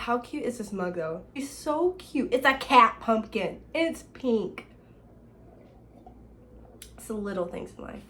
how cute is this mug though? It's so cute. It's a cat pumpkin. It's pink. It's the little things in life.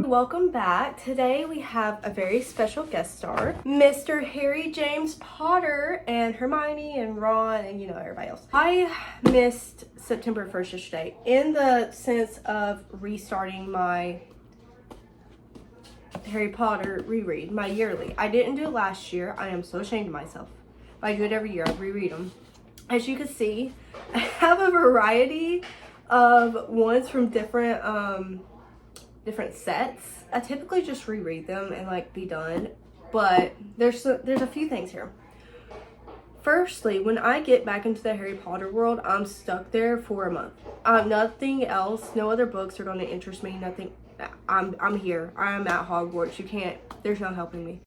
Welcome back. Today we have a very special guest star, Mr. Harry James Potter and Hermione and Ron and everybody else. I missed September 1st yesterday in the sense of restarting my Harry Potter reread, my yearly. I didn't do it last year. I am so ashamed of myself. But I do it every year. I reread them. As you can see, I have a variety of ones from different sets. I typically just reread them and like be done, but there's a few things here. Firstly, when I get back into the Harry Potter world, I'm stuck there for a month. Nothing else, no other books are going to interest me. Nothing. I'm here. I'm at Hogwarts. There's no helping me.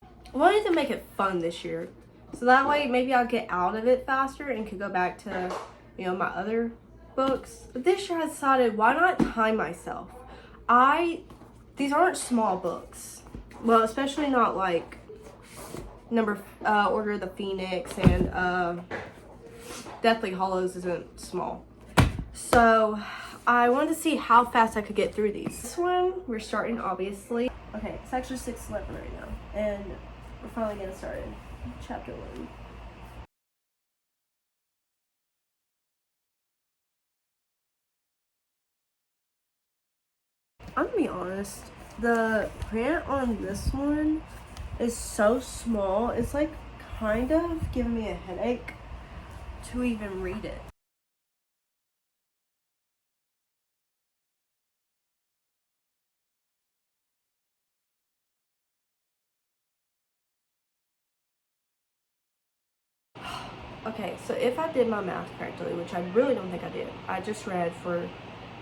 I wanted to make it fun this year, so that way maybe I'll get out of it faster and could go back to, my other books. But this year I decided, why not time myself? These aren't small books. Well, especially not like Order of the Phoenix and Deathly Hallows isn't small. So I wanted to see how fast I could get through these. This one, we're starting obviously. Okay, it's actually 6:11 right now. And we're finally getting started. Chapter 1. I'm gonna be honest, the print on this one is so small, it's like kind of giving me a headache to even read it. Okay, so if I did my math correctly, which I really don't think I did, I just read for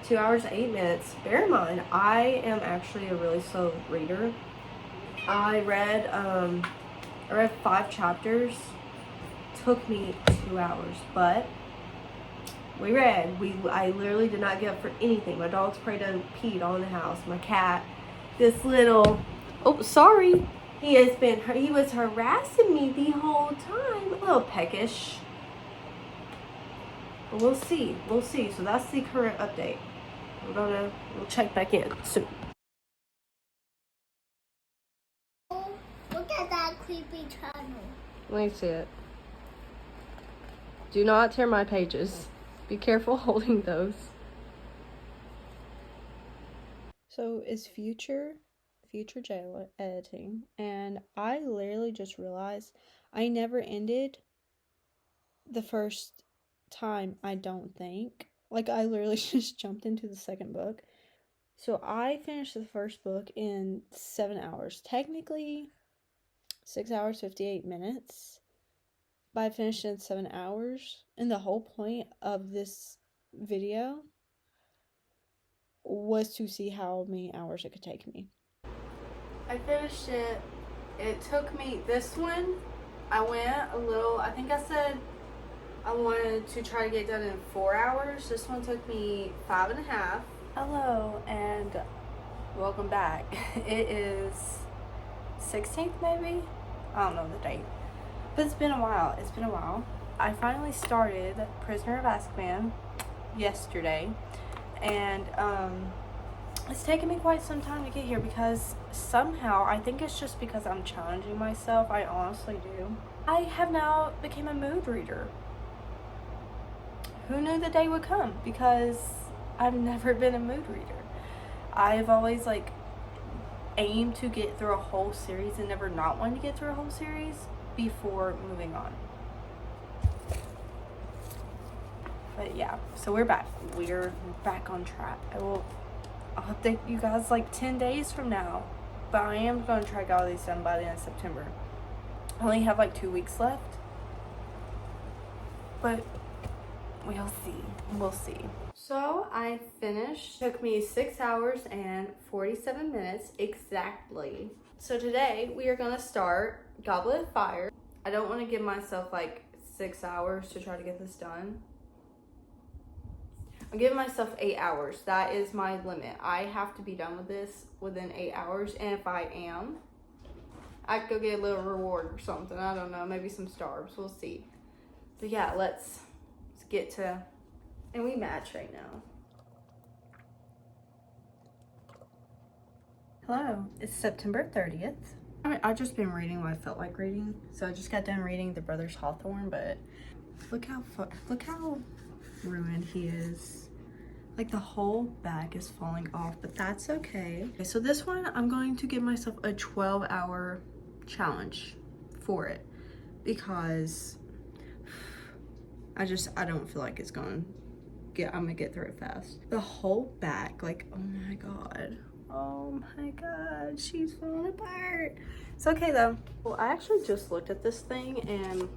2 hours, 8 minutes. Bear in mind, I am actually a really slow reader. I read 5 chapters. Took me 2 hours, but we read. I literally did not get up for anything. My dog sprayed and peed all in the house. My cat, this little, oh sorry, he was harassing me the whole time. A little peckish. But we'll see. So that's the current update. We'll check back in soon. Look at that creepy channel. Let me see it. Do not tear my pages. Be careful holding those. So it's future jail editing, and I literally just realized I never ended the first time, I don't think. Like, I literally just jumped into the second book. So I finished the first book in 7 hours. Technically 6 hours 58 minutes. But I finished in 7 hours. And the whole point of this video was to see how many hours it could take me. I finished it. It took me, this one, I went a little, I think I said I wanted to try to get done in 4 hours. This one took me 5.5. Hello and welcome back. It is 16th maybe? I don't know the date. But it's been a while. I finally started Prisoner of Azkaban yesterday. And it's taken me quite some time to get here because somehow, I think it's just because I'm challenging myself. I honestly do. I have now become a mood reader. Who knew the day would come? Because I've never been a mood reader. I've always aimed to get through a whole series and never not wanted to get through a whole series before moving on. But yeah, so we're back. We're back on track. I'll update you guys 10 days from now. But I am going to try to get all these done by the end of September. I only have 2 weeks left. But we'll see. So I finished. Took me 6 hours and 47 minutes exactly. So today we are going to start Goblet of Fire. I don't want to give myself 6 hours to try to get this done. I'm giving myself 8 hours. That is my limit. I have to be done with this within 8 hours. And if I am, I could go get a little reward or something. I don't know. Maybe some stars. We'll see. But yeah, let's get to... And we match right now. Hello. It's September 30th. I've just been reading what I felt like reading. So I just got done reading The Brothers Hawthorne, but look how ruined he is. Like the whole back is falling off, but that's okay. Okay, so this one I'm going to give myself a 12-hour challenge for it because I don't feel like it's I'm gonna get through it fast. The whole back, like, oh my god. Oh my god, she's falling apart. It's okay though. Well, I actually just looked at this thing and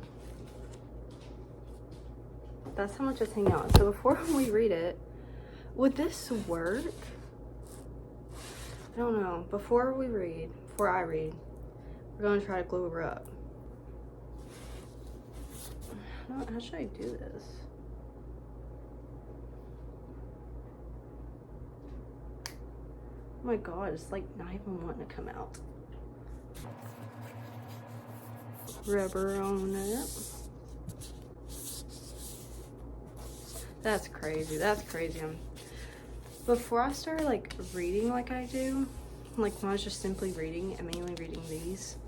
that's how much it's hanging out. So before we read it, would this work? I don't know. Before I read, we're gonna try to glue her up. How should I do this? Oh my god, it's like not even wanting to come out. Rubber on it. That's crazy. That's crazy. Before I started like reading like I do, like when I was just simply reading and mainly reading these,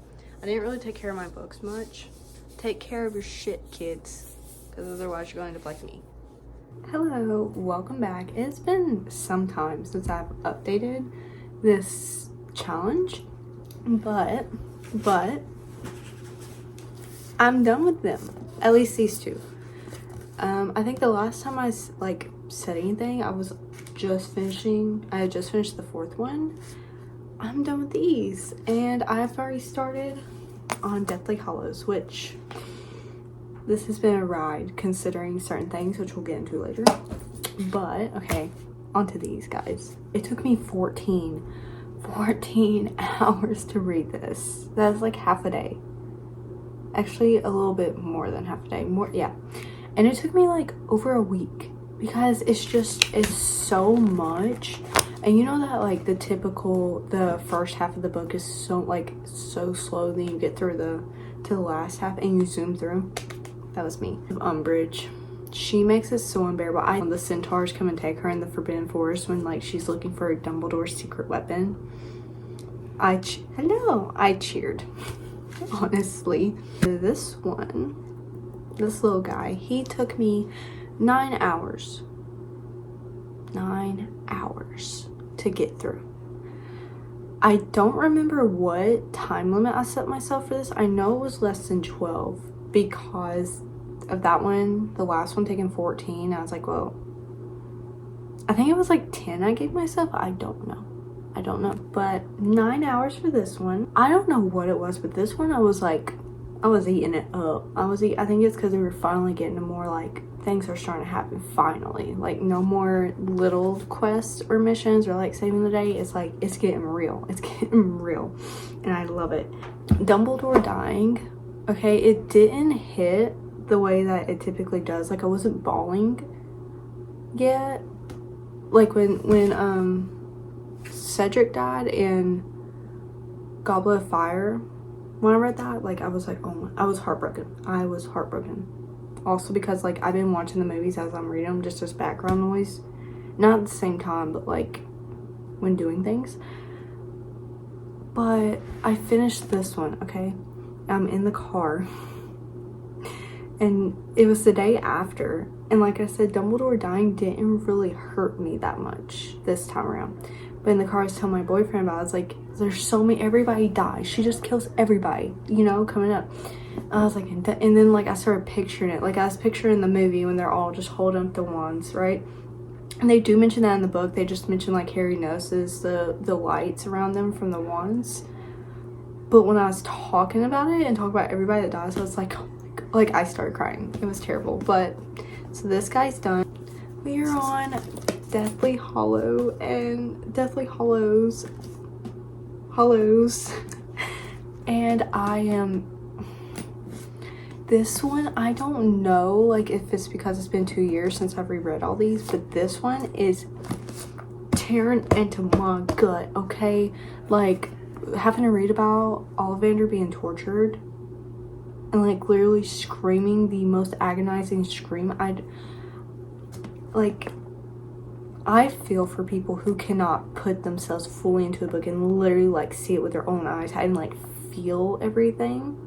I didn't really take care of my books much. Take care of your shit, kids, because otherwise you're going to end up like me. Hello, welcome back. It's been some time since I've updated this challenge, but I'm done with them. At least these two. I think the last time I like said anything, I had just finished the fourth one. I'm done with these, and I've already started on Deathly Hallows, which this has been a ride considering certain things, which we'll get into later. But okay, onto these guys. It took me 14 hours to read this. That's like half a day. Actually, a little bit more than half a day. More, yeah. And it took me like over a week because it's so much. And you know that like the first half of the book is so slow, then you get through to the last half and you zoom through. That was me. Umbridge, she makes it so unbearable. The centaurs come and take her in the Forbidden Forest when like she's looking for Dumbledore's secret weapon. I cheered. Honestly, this little guy, he took me 9 hours to get through. I don't remember what time limit I set myself for this. I know it was less than 12 because of that one, the last one taking 14. I was like, well, I think it was like 10 I gave myself. I don't know, but 9 hours for this one. I don't know what it was, but this one I was eating it up. I think it's because we were finally getting to more like things are starting to happen finally. Like no more little quests or missions or like saving the day. It's like it's getting real. And I love it. Dumbledore dying. Okay, it didn't hit the way that it typically does. Like I wasn't bawling yet. Like when Cedric died in Goblet of Fire. When I read that, like I was like, oh my, I was heartbroken. Also because like I've been watching the movies as I'm reading them, just as background noise. Not at the same time, but like when doing things. But I finished this one, okay? I'm in the car. And it was the day after. And like I said, Dumbledore dying didn't really hurt me that much this time around. But in the car, I was telling my boyfriend about it. I was like, there's so many, everybody dies. She just kills everybody, you know, coming up. I was like, and then like I started picturing it. Like I was picturing the movie when they're all just holding up the wands, right? And they do mention that in the book. They just mention like Harry notices the lights around them from the wands. But when I was talking about it and talking about everybody that dies, I was like, oh my God. Like I started crying. It was terrible. But so this guy's done. We are on Deathly Hallow and Deathly Hallows. And I am, This one, I don't know, like, if it's because it's been 2 years since I've reread all these, but this one is tearing into my gut, okay? Like, having to read about Ollivander being tortured and, like, literally screaming the most agonizing scream. I feel for people who cannot put themselves fully into a book and literally, like, see it with their own eyes and, like, feel everything.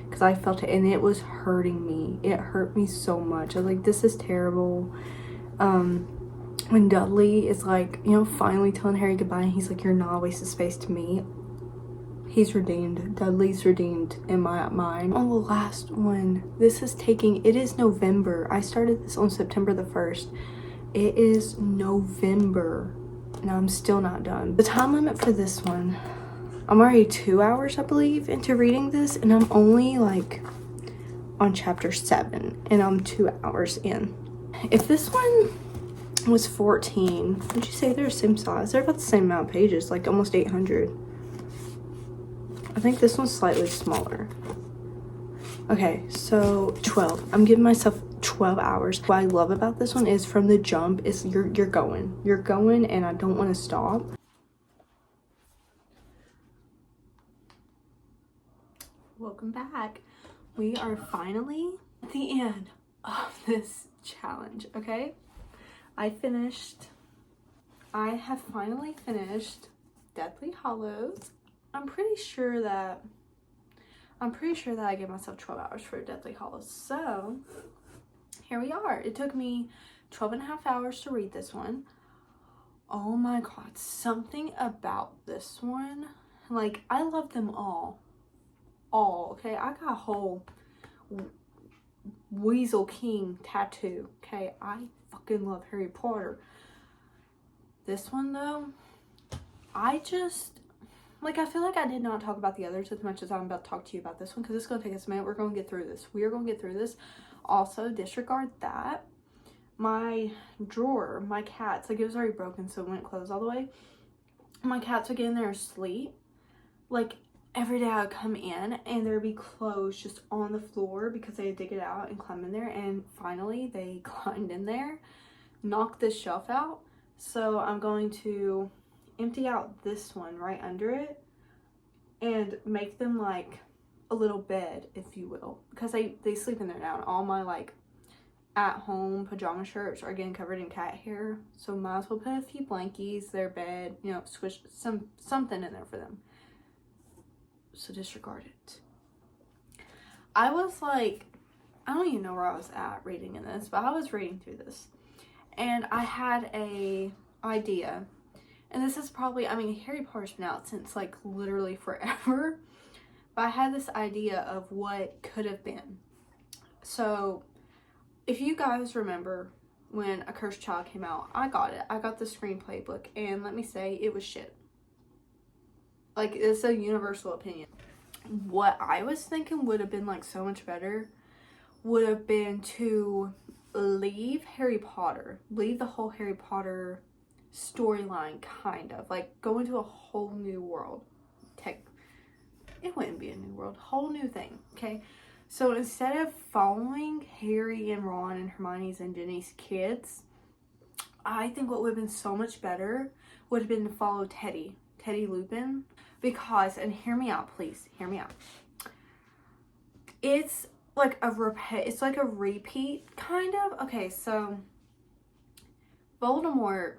Because I felt it, and it was hurting me. It hurt me so much. I was like, this is terrible. When Dudley is, like, you know, finally telling Harry goodbye, and he's like, you're not a waste of space to me. He's redeemed. Dudley's redeemed in my mind. On the last one, this is taking, it is November. I started this on September the 1st. It is November, and I'm still not done. The time limit for this one, I'm already 2 hours, I believe, into reading this, and I'm only, like, on chapter 7, and I'm 2 hours in. If this one was 14, would you say they're the same size? They're about the same amount of pages, like almost 800. I think this one's slightly smaller. Okay, so 12. I'm giving myself 12 hours. What I love about this one is from the jump is you're going, and I don't want to stop. Welcome back. We are finally at the end of this challenge, okay? I have finally finished Deathly Hallows. I'm pretty sure that I gave myself 12 hours for Deathly Hallows. So here we are. It took me 12 and a half hours to read this one. Oh my god, something about this one. Like, I love them all. Okay? I got a whole Weasel King tattoo. Okay? I fucking love Harry Potter. This one, though, I feel like I did not talk about the others as much as I'm about to talk to you about this one, because it's going to take us a minute. We're going to get through this. We are going to get through this. Also, disregard that. My drawer, my cats, like, it was already broken, so it wouldn't close all the way. My cats would get in there and sleep. Like, every day I would come in, and there would be clothes just on the floor because they would dig it out and climb in there. And finally, they climbed in there, knocked this shelf out. So I'm going to empty out this one right under it and make them like a little bed, if you will, because they sleep in there now, and all my like at home pajama shirts are getting covered in cat hair, so might as well put a few blankies, their bed, you know, squish something in there for them. So disregard it. I was like, I don't even know where I was at reading in this, but I was reading through this, and I had a idea. And this is probably, I mean, Harry Potter's been out since, like, literally forever. But I had this idea of what could have been. So, if you guys remember when A Cursed Child came out, I got it. I got the screenplay book. And let me say, it was shit. Like, it's a universal opinion. What I was thinking would have been, like, so much better would have been to leave Harry Potter. Leave the whole Harry Potter storyline, kind of like go into a whole new world. It wouldn't be a new world, whole new thing. Okay, so instead of following Harry and Ron and Hermione's and Ginny's kids, I think what would have been so much better would have been to follow Teddy Lupin, because, and hear me out, please hear me out, it's like a repeat kind of. Okay, so Voldemort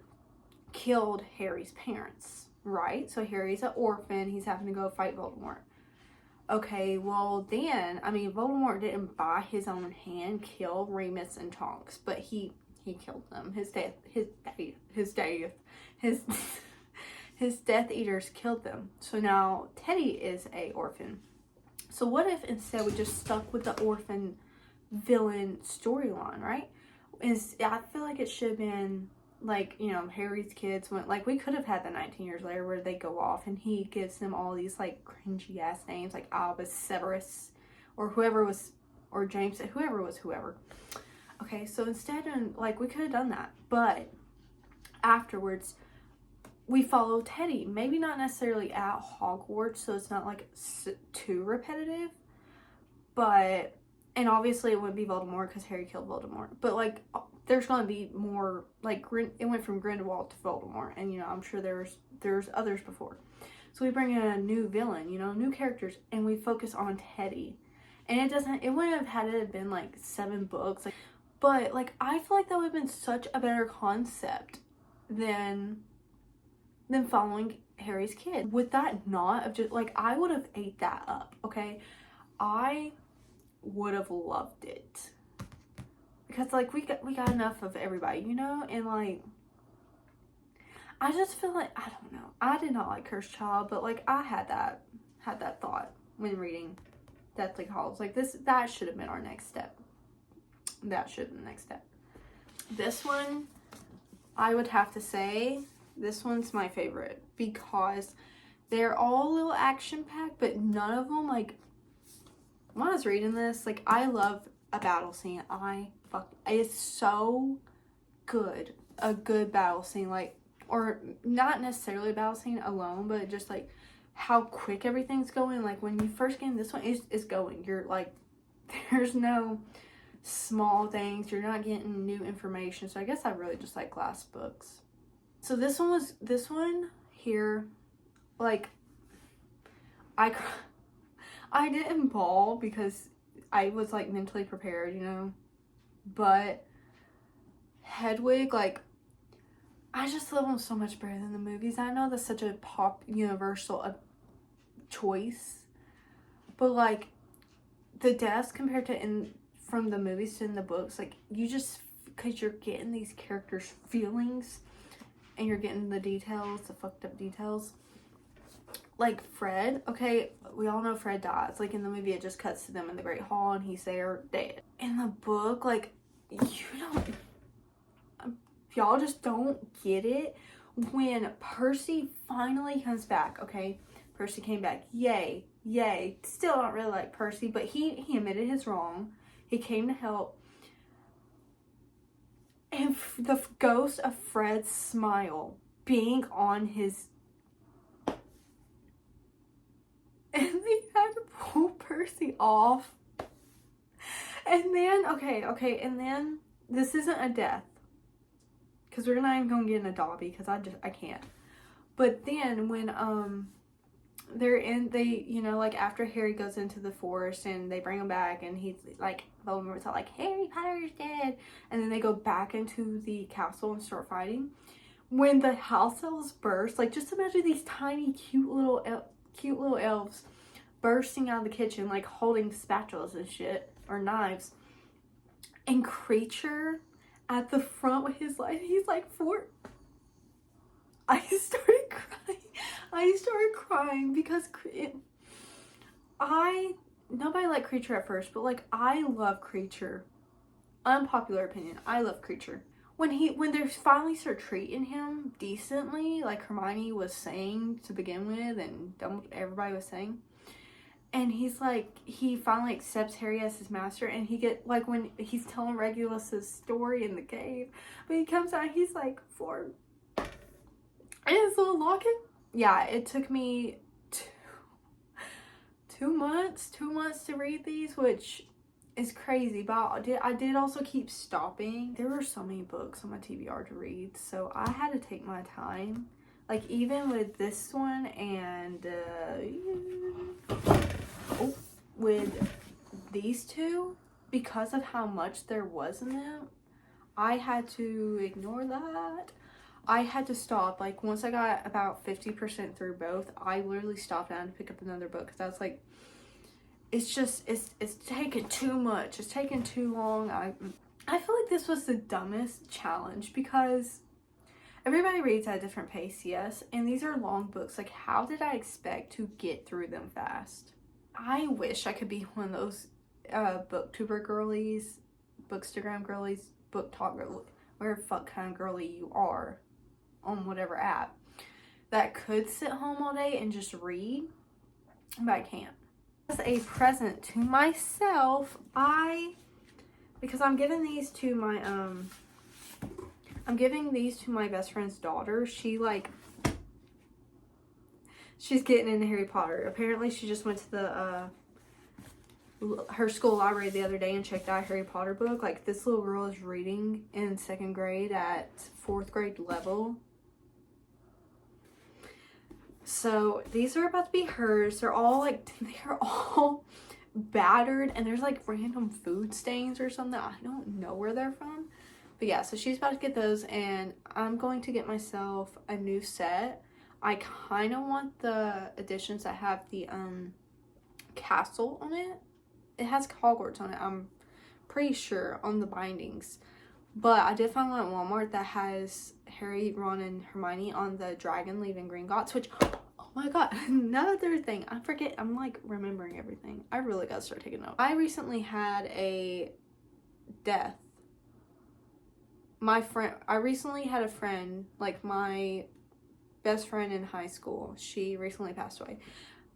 killed Harry's parents, right? So Harry's an orphan. He's having to go fight Voldemort. Okay, well then, I mean, Voldemort didn't by his own hand kill Remus and Tonks, but he killed them. His Death Eaters killed them. So now Teddy is a orphan. So what if instead we just stuck with the orphan villain storyline, right? I feel like it should have been like, you know, Harry's kids went, like, we could have had the 19 years later where they go off and he gives them all these like cringy ass names like Albus Severus or whoever was, or James, whoever. Okay, so instead, like, we could have done that, but afterwards we follow Teddy, maybe not necessarily at Hogwarts, so it's not like too repetitive, but And obviously it wouldn't be Voldemort because Harry killed Voldemort. But, like, there's going to be more, like, it went from Grindelwald to Voldemort. And, you know, I'm sure there's others before. So we bring in a new villain, you know, new characters. And we focus on Teddy. And it wouldn't have had it been, like, 7 books. Like, but, like, I feel like that would have been such a better concept than following Harry's kid. Would that not have just, like, I would have ate that up, okay? I would have loved it. Because, like, we got enough of everybody, you know? And, like, I just feel like, I don't know. I did not like Cursed Child, but, like, I had that thought when reading Deathly Hallows. Like, that should have been our next step. That should have been the next step. This one, I would have to say, this one's my favorite because they're all a little action-packed, but none of them, like, when I was reading this, like, I love a battle scene. It's so good. A good battle scene, like, or not necessarily a battle scene alone, but just, like, how quick everything's going. Like, when you first get in this one, it's going. You're, like, there's no small things. You're not getting new information. So I guess I really just like glass books. So this one here, like, I didn't bawl because I was, like, mentally prepared, you know, but Hedwig, like, I just love them so much better than the movies. I know that's such a pop universal choice, but, like, the deaths compared to from the movies to in the books, like, you just, because you're getting these characters' feelings and you're getting the details, the fucked up details. Like, Fred, okay, we all know Fred dies. Like, in the movie, it just cuts to them in the Great Hall and he's there dead. In the book, like, y'all just don't get it. When Percy finally comes back, okay, Percy came back, yay, still don't really like Percy, but he admitted his wrong. He came to help. And the ghost of Fred's smile being on his... And they had to pull Percy off. And then, okay, and then, this isn't a death. Because we're not even going to get in a Dobby, because I can't. But then, when, you know, like, after Harry goes into the forest and they bring him back and he's like, Voldemort's all like, Harry Potter's dead, and then they go back into the castle and start fighting. When the house elves burst, like, just imagine these tiny cute little elves bursting out of the kitchen, like, holding spatulas and shit, or knives, and Creature at the front with his light, he's like, I started crying because nobody liked Creature at first, but, like, I love Creature. Unpopular opinion, I love Creature. When they finally start treating him decently, like Hermione was saying to begin with, and everybody was saying, and he's like, he finally accepts Harry as his master, and like, when he's telling Regulus's story in the cave, but he comes out, he's like, and his little locket. Yeah, it took me 2 months to read these, which is crazy, but I did also keep stopping. There were so many books on my TBR to read, so I had to take my time. Like, even with this one and with these two, because of how much there was in them, I had to ignore that. I had to stop. Like, once I got about 50% through both, I literally stopped down to pick up another book because I was like, it's taking too much. It's taking too long. I feel like this was the dumbest challenge because everybody reads at a different pace, yes, and these are long books. Like, how did I expect to get through them fast? I wish I could be one of those booktuber girlies, bookstagram girlies, book talk girlies, whatever fuck kind of girly you are on whatever app, that could sit home all day and just read, but I can't. As a present to myself, because I'm giving these to my best friend's daughter. She's getting into Harry Potter. Apparently she just went to her school library the other day and checked out a Harry Potter book. Like, this little girl is reading in 2nd grade at 4th grade level. So these are about to be hers. They're all battered, and there's like random food stains or something. I don't know where they're from. But yeah, so she's about to get those, and I'm going to get myself a new set. I kind of want the editions that have the castle on it. It has Hogwarts on it, I'm pretty sure, on the bindings. But I did find one at Walmart that has Harry, Ron, and Hermione on the dragon leaving Gringotts, which, oh my god, another thing. I forget, I'm like remembering everything. I really gotta start taking notes. I recently had a death. I recently had a friend, like my best friend in high school. She recently passed away.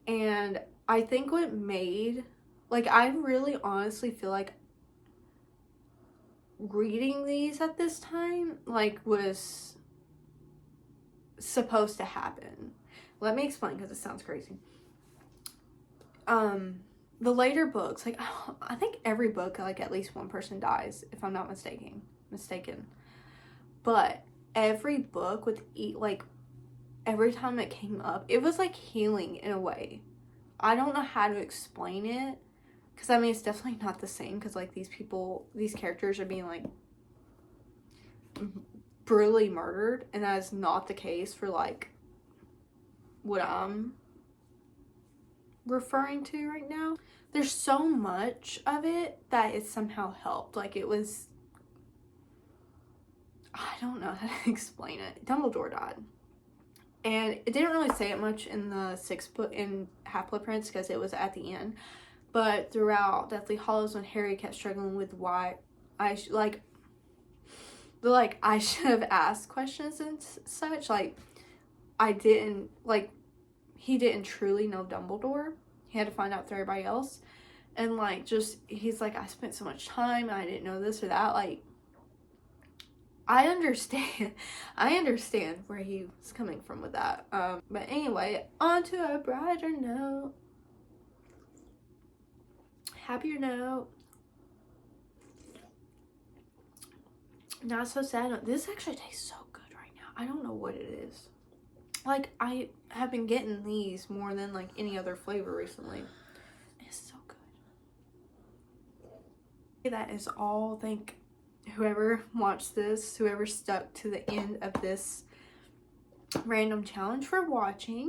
And I think what made, like, I really honestly feel like reading these at this time, like, was supposed to happen. Let me explain, because it sounds crazy. The later books, like, I think every book, like, at least one person dies, if I'm not mistaken. But every book with like, every time it came up, it was like healing in a way. I don't know how to explain it, because I mean, it's definitely not the same, because like these characters are being like brutally murdered, and that is not the case for like what I'm referring to right now. There's so much of it that it somehow helped. Like, it was, I don't know how to explain it. Dumbledore died. And it didn't really say it much in the 6th book, in Half-Blood Prince, because it was at the end. But throughout Deathly Hallows, when Harry kept struggling with why I should have asked questions and such, like, I didn't, like, he didn't truly know Dumbledore. He had to find out through everybody else. And, like, just, he's like, I spent so much time, and I didn't know this or that. Like, I understand where he was coming from with that. But anyway, on to a brighter note. Happier note. Not so sad note. This actually tastes so good right now. I don't know what it is. Like, I have been getting these more than like any other flavor recently. It's so good. That is all. Thank whoever watched this, whoever stuck to the end of this random challenge for watching.